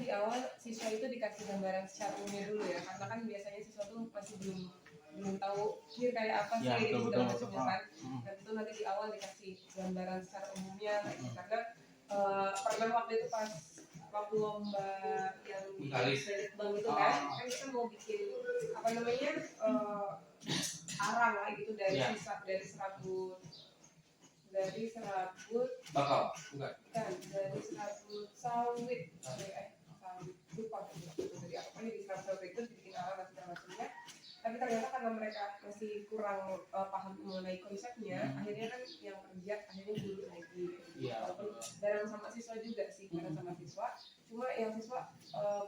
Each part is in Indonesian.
di awal siswa itu dikasih gambaran secara umumnya dulu ya, karena kan biasanya siswa tuh masih belum tahu kir kayak apa sih gitu segala macamnya kan. Dan itu nanti di awal dikasih gambaran secara umumnya gitu. Karena pernah waktu itu pas waktu lomba yang kredit bank itu kan kita mau bikin apa namanya arang lah gitu dari serabut bakal bukan dari serabut sawit lupa gitu dari apa dari serabut sawit itu bikin arang dan segala macamnya. Tapi ternyata karena mereka masih kurang paham mengenai konsepnya, akhirnya kan yang kerja akhirnya dulu lagi. Walaupun bareng sama siswa juga sih, bareng sama siswa. Cuma yang siswa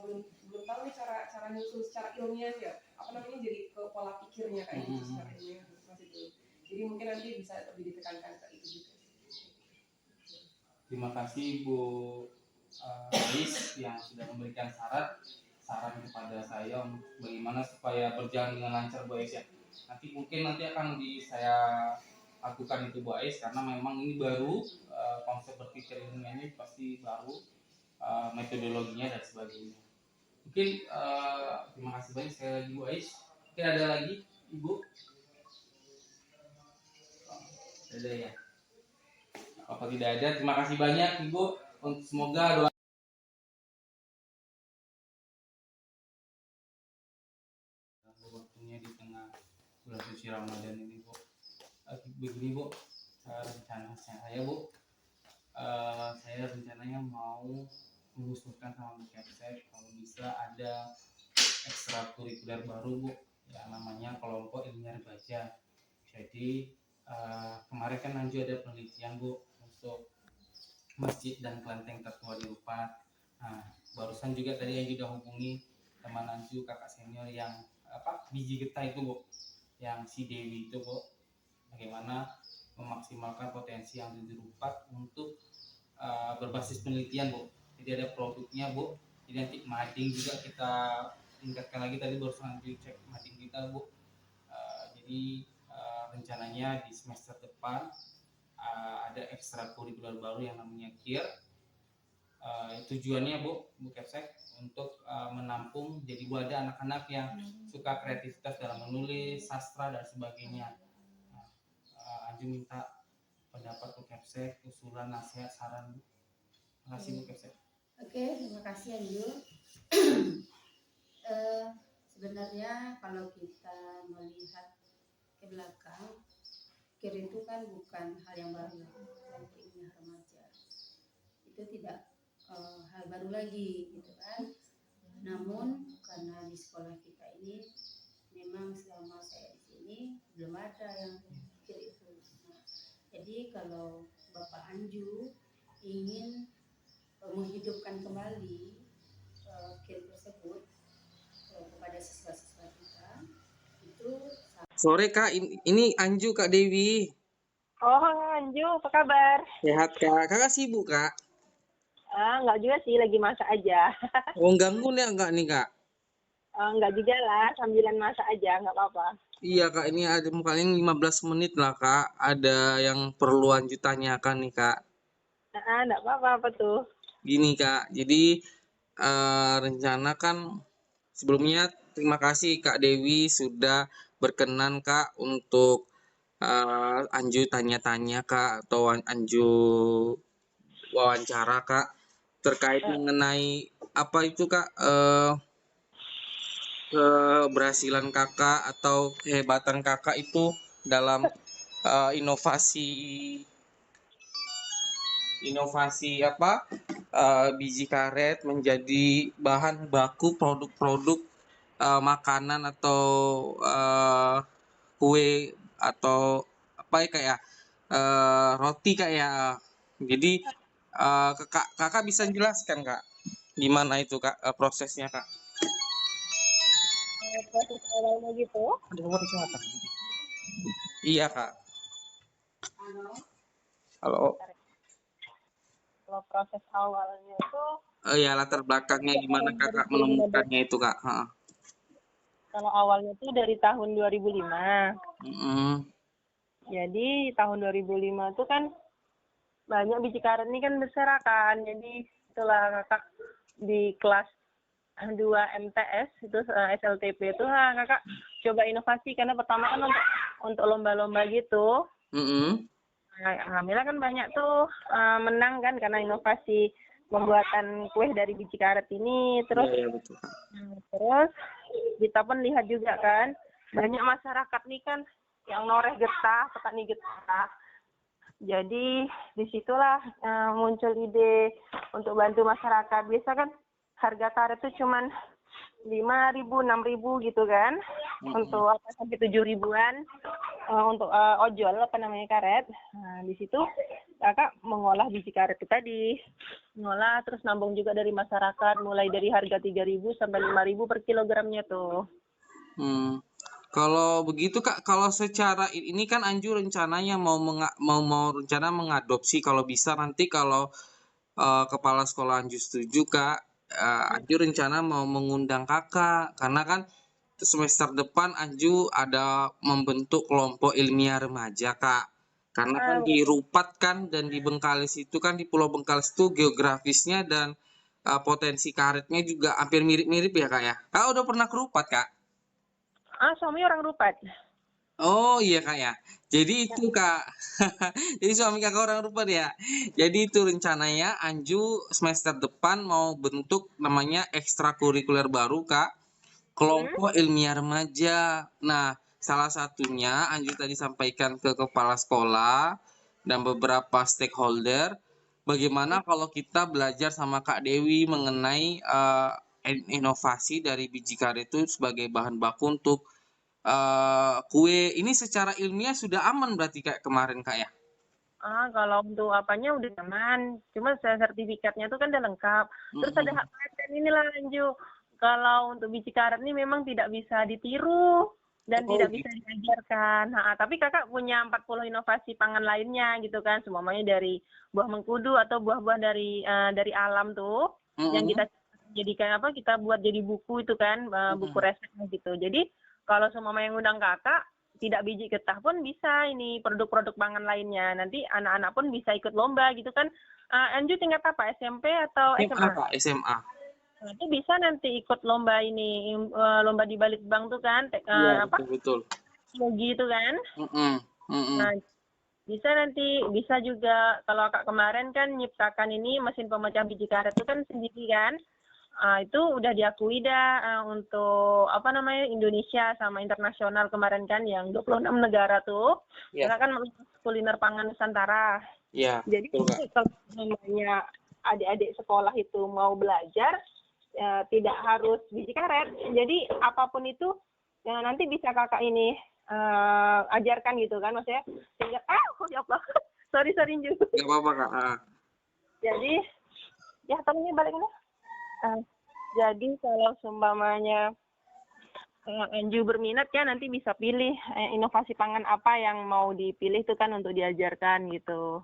belum tahu nih cara nyusun secara ilmiah ya, apa namanya jadi ke pola pikirnya kayak gitu secara ilmiah masih belum. Jadi mungkin nanti bisa lebih ditekankan ke itu juga. Terima kasih Bu Ais yang sudah memberikan saran kepada saya bagaimana supaya berjalan dengan lancar Bu Ais ya. Nanti akan saya lakukan itu Bu Ais karena memang ini baru konsep berpikir ilmiahnya pasti baru, metodologinya dan sebagainya. Mungkin terima kasih banyak sekali lagi Bu Ais. Mungkin ada lagi Ibu? Ada ya. Apa tidak ada? Terima kasih banyak Ibu. Semoga doa waktunya di tengah bulan suci Ramadan ini Bu. Begini Bu, rencana saya Bu, saya rencananya mau mengusulkan sama Bu Kepsek kalau bisa ada ekstrakurikuler baru Bu, yang namanya kelompok ilmiah baca. Jadi kemarin kan Anju ada penelitian Bu untuk masjid dan kelenteng tertua di Unpad. Nah, barusan juga tadi Anju udah hubungi teman Anju, kakak senior yang biji getah itu Bu, yang si Dewi itu Bu, bagaimana memaksimalkan potensi yang di Unpad untuk berbasis penelitian Bu. Jadi ada produknya Bu, jadi nanti mading juga kita tingkatkan lagi. Tadi barusan Anju cek mading kita Bu. Jadi rencananya di semester depan ada ekstrakurikuler baru yang namanya KIR. Tujuannya Bu Kepsek untuk menampung jadi wadah anak-anak yang suka kreativitas dalam menulis, sastra dan sebagainya. Anju minta pendapat Bu Kepsek, usulan, nasihat, saran. Terima kasih Bu Kepsek. Oke, terima kasih Anju. Sebenarnya kalau kita melihat ke belakang, KIR itu kan bukan hal yang baru, kelompok ilmiah remaja. Itu tidak hal baru lagi gitu kan. Namun karena di sekolah kita ini memang selama saya di sini belum ada yang KIR itu. Nah, jadi kalau Bapak Anju ingin menghidupkan kembali KIR tersebut kepada siswa-siswa kita itu. Sore Kak, ini Anju Kak Dewi. Oh Anju, apa kabar? Sehat Kak, kakak sibuk Kak? Enggak juga sih, lagi masak aja. Oh ganggu enggak nih Kak? Enggak juga lah, sambilan masak aja, enggak apa-apa. Iya Kak, ini ada paling 15 menit lah Kak. Ada yang perlu Anju tanyakan nih Kak. Enggak apa-apa, apa tuh? Gini Kak, jadi rencana kan sebelumnya terima kasih Kak Dewi sudah berkenan Kak untuk Anju tanya-tanya Kak, atau Anju wawancara Kak terkait mengenai apa itu Kak, keberhasilan Kakak atau kehebatan Kakak itu dalam inovasi biji karet menjadi bahan baku produk-produk makanan atau kue atau apa ya kayak roti kayak. Jadi kakak bisa jelaskan Kak gimana itu Kak prosesnya Kak? Proses awalnya gitu? Iya Kak. Halo. Kalau proses awalnya itu Ya latar belakangnya gimana Kakak menemukannya itu Kak? kalau awalnya itu dari tahun 2005. Jadi tahun 2005 itu kan banyak biji karet ini kan berserakan. Jadi itulah kakak di kelas 2 MTS itu SLTP itu kakak coba inovasi karena pertama kan untuk lomba-lomba gitu. Alhamdulillah kan banyak tuh menang kan karena inovasi pembuatan kue dari biji karet ini. Terus betul. terus kita pun lihat juga kan banyak masyarakat nih kan yang noreh getah, petani getah. Jadi disitulah muncul ide untuk bantu masyarakat. Biasa kan harga karet itu cuman 5.000, 6.000 gitu kan, untuk sampai 7.000-an untuk ojol karet. Nah di situ kakak mengolah biji karet itu tadi, mengolah terus nambung juga dari masyarakat, mulai dari harga 3.000 sampai 5.000 per kilogramnya tuh. Kalau begitu Kak, kalau secara ini kan Anju rencananya mau rencana mengadopsi, kalau bisa nanti kalau kepala sekolah Anju setuju Kak, Anju rencana mau mengundang Kakak karena kan semester depan Anju ada membentuk kelompok ilmiah remaja Kak. Karena kan di Rupat kan dan di Bengkalis itu kan, di Pulau Bengkalis itu geografisnya dan potensi karetnya juga hampir mirip-mirip ya Kak ya. Kak udah pernah ke Rupat Kak? Suami orang Rupat. Oh iya Kak ya. Jadi itu Kak. Jadi suami Kakak orang Rupat ya. Jadi itu rencananya Anju semester depan mau bentuk namanya ekstrakurikuler baru Kak. Kelompok ilmiah remaja. Nah, salah satunya Anju tadi sampaikan ke kepala sekolah dan beberapa stakeholder. Bagaimana kalau kita belajar sama Kak Dewi mengenai inovasi dari biji karet itu sebagai bahan baku untuk kue ini secara ilmiah sudah aman berarti kayak kemarin Kak ya? Kalau untuk apanya udah aman, cuma sertifikatnya itu kan udah lengkap. Terus ada hak paten inilah Anju. Kalau untuk biji karet ini memang tidak bisa ditiru dan tidak bisa diajarkan. Tapi kakak punya 40 inovasi pangan lainnya gitu kan, semuanya dari buah mengkudu atau buah-buah dari alam tuh, yang kita jadikan kita buat jadi buku itu kan, buku resepnya gitu. Jadi kalau semua yang undang kakak, tidak biji getah pun bisa ini produk-produk pangan lainnya. Nanti anak-anak pun bisa ikut lomba gitu kan. Anju tingkat apa? SMP atau SMA? Kak, SMA. Nanti bisa nanti ikut lomba ini, lomba di Balitbang tuh kan, Betul. teknologi itu kan. Nah, bisa juga kalau kakak kemarin kan nyiptakan ini mesin pemecah biji karet itu kan sendiri kan. Itu udah diakui untuk Indonesia sama internasional kemarin kan yang 26 negara tuh. Karena kan kuliner pangan Nusantara. Jadi kalau namanya adik-adik sekolah itu mau belajar tidak harus biji karet. Jadi apapun itu nanti bisa kakak ini ajarkan gitu kan, maksudnya sehingga ya Allah. sorry Inju. Enggak apa-apa Kak. Jadi ya tolongnya balik ini. Jadi kalau seumpamanya Anju berminat ya nanti bisa pilih inovasi pangan apa yang mau dipilih itu kan untuk diajarkan gitu.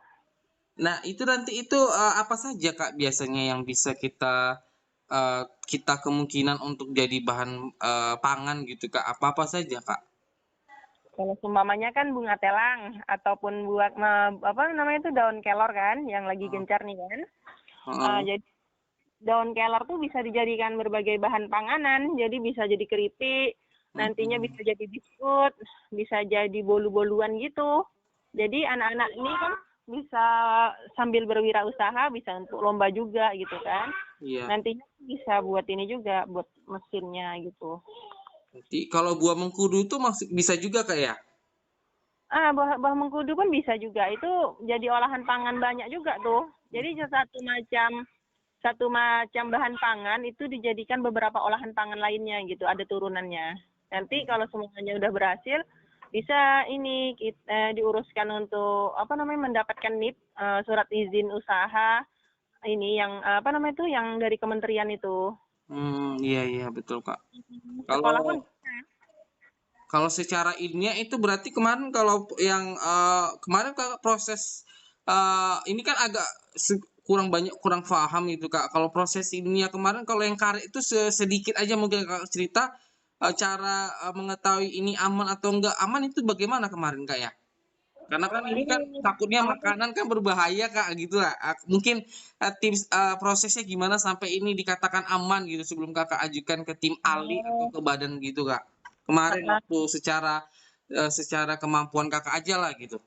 Nah itu nanti itu apa saja Kak biasanya yang bisa kita kemungkinan untuk jadi bahan pangan gitu Kak, apa saja Kak? Kalau seumpamanya kan bunga telang ataupun buat daun kelor kan yang lagi gencar nih kan. Jadi daun kelor tuh bisa dijadikan berbagai bahan panganan, jadi bisa jadi keripik, nantinya bisa jadi biskut, bisa jadi bolu-boluan gitu. Jadi anak-anak ini kan bisa sambil berwirausaha, bisa untuk lomba juga gitu kan. Nantinya bisa buat ini juga, buat mesinnya gitu. Nanti kalau buah mengkudu itu bisa juga Kak ya? Buah mengkudu pun bisa juga, itu jadi olahan pangan banyak juga tuh. Jadi satu macam bahan pangan itu dijadikan beberapa olahan pangan lainnya gitu, ada turunannya. Nanti kalau semuanya udah berhasil, bisa ini diuruskan untuk mendapatkan NIP, surat izin usaha ini yang yang dari kementerian itu. Iya betul Kak. Sekolah pun kalau secara ilmiah itu berarti kemarin kalau yang kemarin Kak proses ini kan agak kurang paham gitu Kak. Kalau proses ilmiah kemarin, kalau yang karet itu sedikit aja mungkin Kak cerita cara mengetahui ini aman atau enggak aman itu bagaimana kemarin Kak ya? Karena kan ini kan takutnya makanan kan berbahaya Kak gitu lah. Mungkin tips prosesnya gimana sampai ini dikatakan aman gitu sebelum Kakak ajukan ke tim ahli atau ke badan gitu Kak. Kemarin waktu secara kemampuan Kakak aja lah gitu.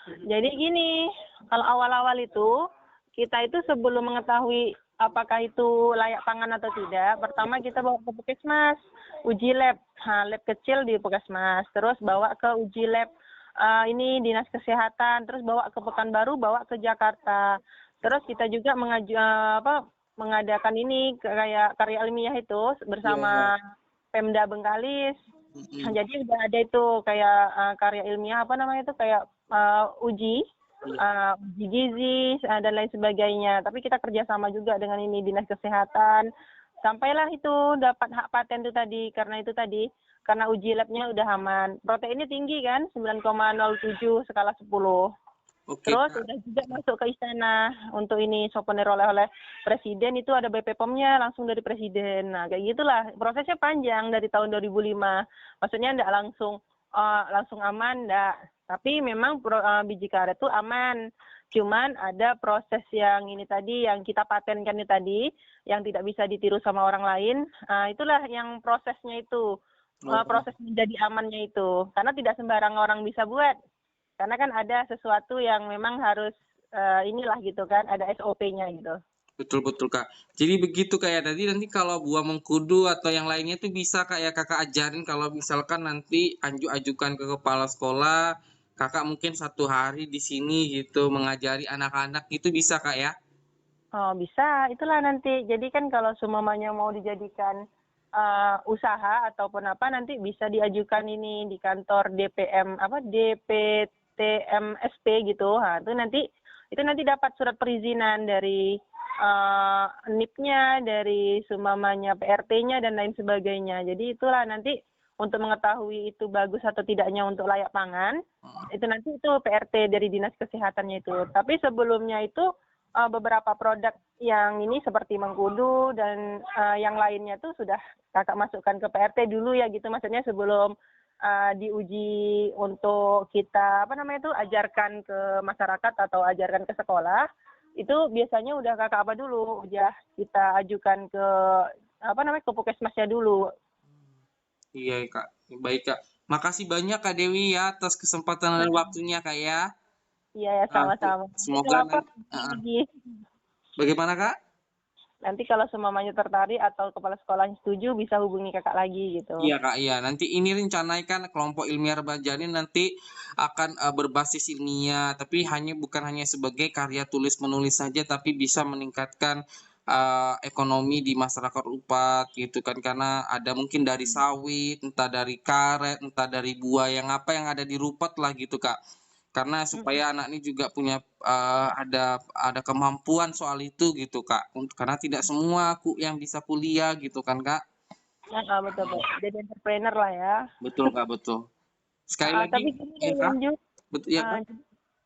Jadi gini, kalau awal-awal itu kita itu sebelum mengetahui apakah itu layak pangan atau tidak, pertama kita bawa ke puskesmas, uji lab, lab kecil di puskesmas, terus bawa ke uji lab ini dinas kesehatan, terus bawa ke Pekanbaru, bawa ke Jakarta, terus kita juga mengadakan ini kayak karya ilmiah itu bersama Pemda Bengkalis. Jadi udah ada itu kayak karya ilmiah apa namanya itu kayak uji gizi dan lain sebagainya. Tapi kita kerjasama juga dengan ini dinas kesehatan. Sampailah itu dapat hak paten itu tadi karena uji labnya udah aman. Proteinnya tinggi kan 9,07 skala 10. Oke, Terus Kak. udah juga masuk ke istana untuk ini souvenir oleh presiden, itu ada BPOM-nya langsung dari presiden. Nah kayak gitulah, prosesnya panjang dari tahun 2005. Maksudnya enggak langsung aman enggak, tapi memang biji karet itu aman. Cuman ada proses yang ini tadi yang kita patenkan ini tadi yang tidak bisa ditiru sama orang lain. Itulah yang prosesnya itu. Proses menjadi amannya itu. Karena tidak sembarang orang bisa buat. Karena kan ada sesuatu yang memang harus inilah gitu kan, ada SOP-nya gitu. Betul Kak. Jadi begitu kayak tadi nanti kalau buah mengkudu atau yang lainnya itu bisa kayak Kakak ajarin kalau misalkan nanti ajukan ke kepala sekolah, Kakak mungkin 1 hari di sini gitu mengajari anak-anak itu bisa Kak ya? Oh bisa, itulah nanti. Jadi kan kalau semuanya mau dijadikan usaha ataupun apa nanti bisa diajukan ini di kantor DPTMSP gitu. Itu nanti dapat surat perizinan dari NIP-nya, dari sumamanya PRT-nya dan lain sebagainya. Jadi itulah nanti untuk mengetahui itu bagus atau tidaknya untuk layak pangan, itu nanti itu PRT dari dinas kesehatannya itu. Tapi sebelumnya itu beberapa produk yang ini seperti mengkudu dan yang lainnya tuh sudah Kakak masukkan ke PRT dulu ya gitu, maksudnya sebelum diuji untuk kita ajarkan ke masyarakat atau ajarkan ke sekolah, itu biasanya udah Kakak dulu, udah kita ajukan ke ke puskesmasnya dulu. Iya Kak, baik Kak. Makasih banyak Kak Dewi ya atas kesempatan dan waktunya Kak ya. Iya ya, sama-sama. Semoga Lagi. Bagaimana Kak? Nanti kalau semuanya tertarik atau kepala sekolahnya setuju bisa hubungi Kakak lagi gitu. Iya Kak, iya. Nanti ini rencanaikan kelompok ilmiah Rebajani nanti akan berbasis ilmiah, tapi bukan hanya sebagai karya tulis menulis saja, tapi bisa meningkatkan ekonomi di masyarakat Upat gitu kan, karena ada mungkin dari sawit, entah dari karet, entah dari buah yang ada di Rupat lah gitu Kak. Karena supaya anak ini juga punya ada kemampuan soal itu gitu Kak. Karena tidak semua yang bisa kuliah gitu kan Kak. Betul. Jadi entrepreneur lah ya. Betul Kak, betul. Sekali lagi Tapi gini ya Kak. Ju. Betul ya Kak.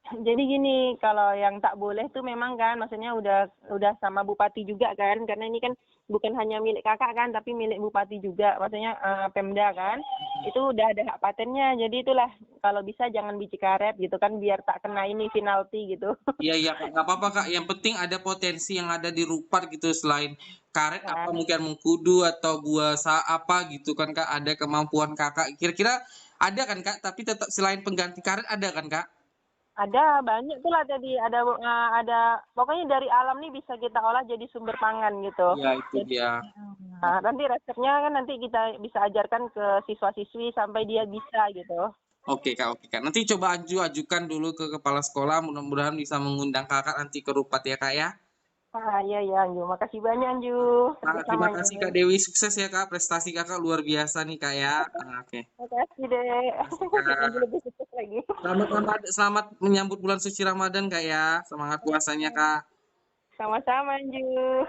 Jadi gini, kalau yang tak boleh tuh memang kan, maksudnya udah sama bupati juga kan, karena ini kan bukan hanya milik Kakak kan, tapi milik bupati juga, maksudnya Pemda kan, itu udah ada hak patennya. Jadi itulah kalau bisa jangan biji karet gitu kan, biar tak kena ini penalti gitu. Iya Kak, nggak apa-apa Kak. Yang penting ada potensi yang ada di Rupat gitu, selain karet apa mungkin mengkudu atau buah apa gitu kan Kak, ada kemampuan Kakak. Kira-kira ada kan Kak, tapi tetap selain pengganti karet ada kan Kak? Ada banyak tuh lah tadi, ada pokoknya dari alam nih bisa kita olah jadi sumber pangan gitu. Iya itu dia. Nah, nanti resepnya kan nanti kita bisa ajarkan ke siswa-siswi sampai dia bisa gitu. Oke Kak. Nanti coba ajukan dulu ke kepala sekolah, mudah-mudahan bisa mengundang Kakak nanti ke Rupat ya Kak ya. Iya Anju, makasih banyak Anju. Terima kasih Kak Dewi, sukses ya Kak, prestasi Kakak luar biasa nih Kak ya. Oke. Makasih deh. Anju lebih sukses lagi. Selamat menyambut bulan suci Ramadan Kak ya. Semangat puasanya Kak. Sama-sama Anju.